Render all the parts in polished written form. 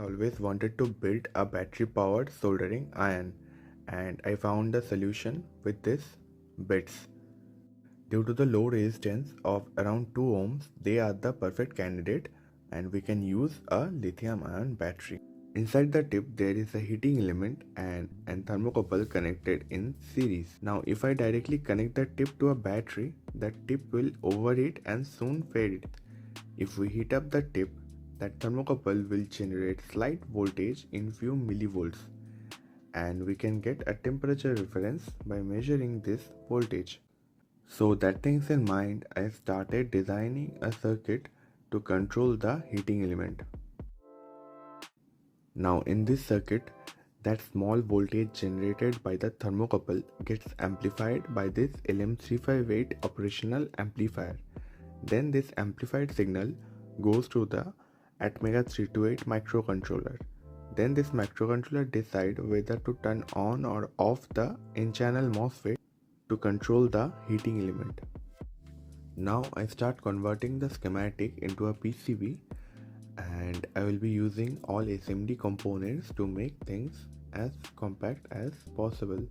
always wanted to build a battery powered soldering iron, and I found the solution with this bits. Due to the low resistance of around 2 ohms, they are the perfect candidate and we can use a lithium ion battery. Inside the tip there is a heating element and a thermocouple connected in series. Now if I directly connect the tip to a battery, the tip will overheat and soon fade. If we heat up the tip, that thermocouple will generate slight voltage in few millivolts, and we can get a temperature reference by measuring this voltage. So that things in mind, I started designing a circuit to control the heating element. Now in this circuit, that small voltage generated by the thermocouple gets amplified by this LM358 operational amplifier. Then this amplified signal goes to the Atmega328 microcontroller. Then this microcontroller decides whether to turn on or off the N-channel MOSFET to control the heating element. Now I start converting the schematic into a PCB, and I will be using all SMD components to make things as compact as possible.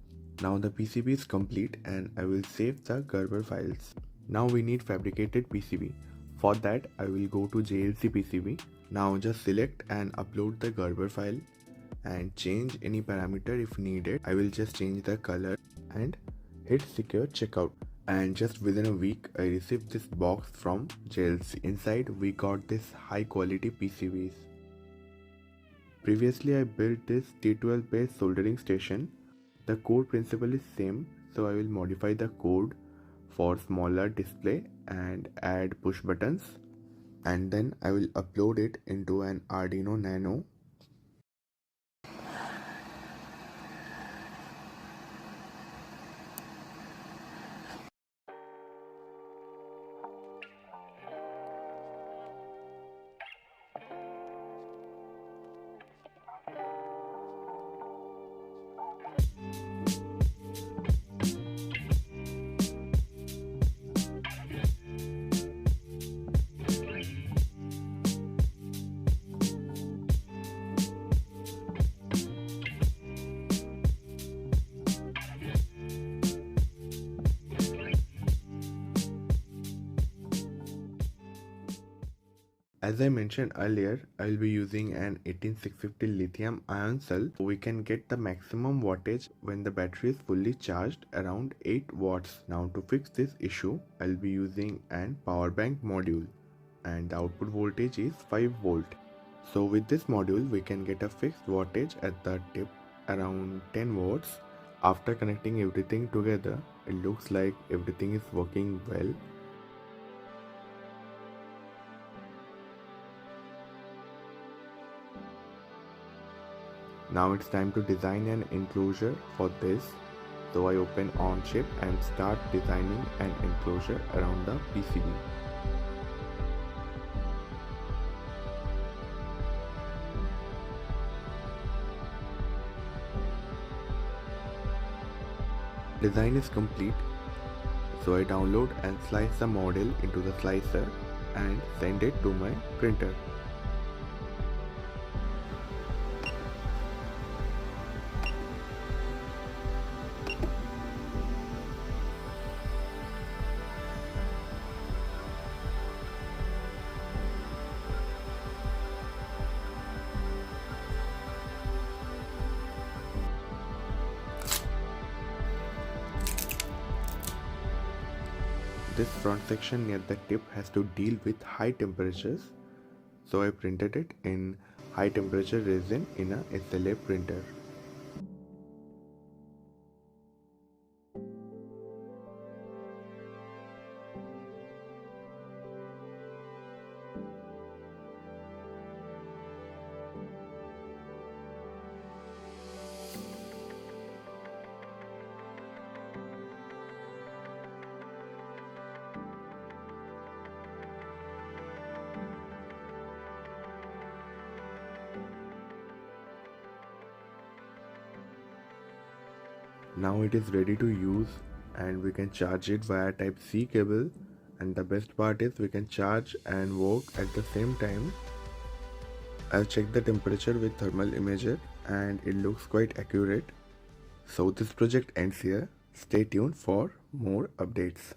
Now the PCB is complete and I will save the Gerber files. Now we need fabricated PCB. For that I will go to JLC PCB. Now just select and upload the Gerber file and change any parameter if needed. I will just change the color and hit secure checkout. And just within a week I received this box from JLC. Inside we got this high quality PCBs. Previously I built this T12 based soldering station. The code principle is same, so I will modify the code for smaller display and add push buttons, and then I will upload it into an Arduino Nano. As I mentioned earlier, I will be using an 18650 lithium ion cell. We can get the maximum wattage when the battery is fully charged, around 8 watts. Now to fix this issue, I will be using an power bank module, and the output voltage is 5 volt. So with this module we can get a fixed wattage at the tip around 10 watts. After connecting everything together, it looks like everything is working well. Now it's time to design an enclosure for this. So I open OnChip and start designing an enclosure around the PCB. Design is complete. So I download and slice the model into the slicer and send it to my printer. This front section near the tip has to deal with high temperatures, so I printed it in high temperature resin in a SLA printer. Now it is ready to use, and we can charge it via Type-C cable, and the best part is we can charge and work at the same time. I've checked the temperature with thermal imager and it looks quite accurate. So this project ends here. Stay tuned for more updates.